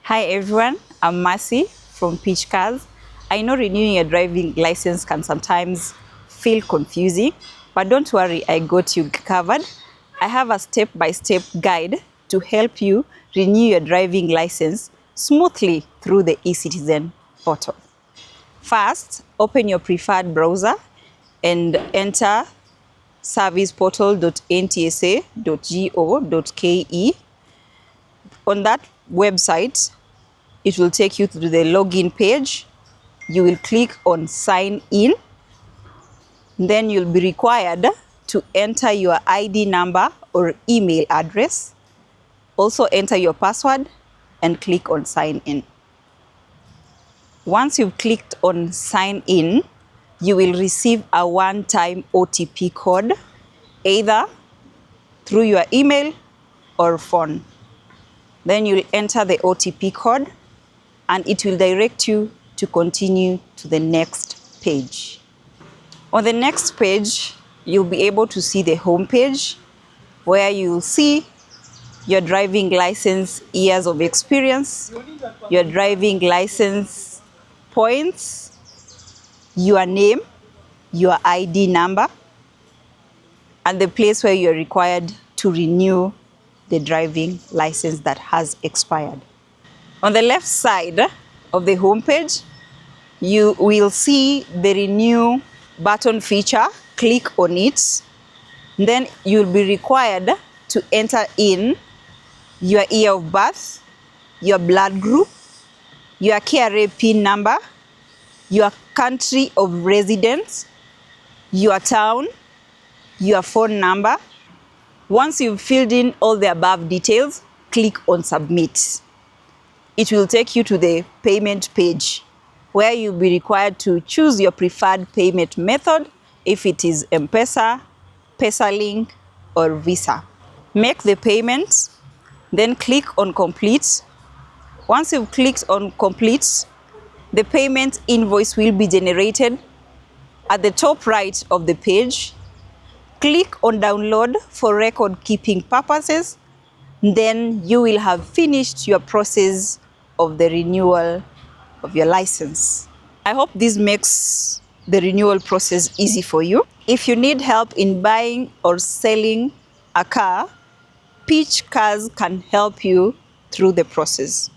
Hi everyone, I'm Mercy from 𝗥𝗲𝗄. I know renewing your driving license can sometimes feel confusing, but don't worry, I got you covered. I have a step-by-step guide to help you renew your driving license smoothly through the eCitizen portal. First, open your preferred browser and enter serviceportal.ntsa.go.ke. On that website, it will take you to the login page. You will click on sign in. Then you'll be required to enter your ID number or email address. Also enter your password and click on sign in. Once you've clicked on sign in, you will receive a one-time OTP code, either through your email or phone. Then you'll enter the OTP code and it will direct you to continue to the next page. On the next page, you'll be able to see the home page where you'll see your driving license years of experience, your driving license points, your name, your ID number, and the place where you're required to renew the driving license that has expired. On the left side of the home page, you will see the renew button feature. Click on it. Then you'll be required to enter in your year of birth, your blood group, your KRA PIN number, your country of residence, your town, your phone number. Once you've filled in all the above details, click on submit. It will take you to the payment page where you'll be required to choose your preferred payment method, if it is M-Pesa, PesaLink, or Visa. Make the payment, then click on complete. Once you've clicked on complete, the payment invoice will be generated. At the top right of the page, click on download for record keeping purposes. Then you will have finished your process of the renewal of your license. I hope this makes the renewal process easy for you. If you need help in buying or selling a car, 𝗥𝗲𝗄 can help you through the process.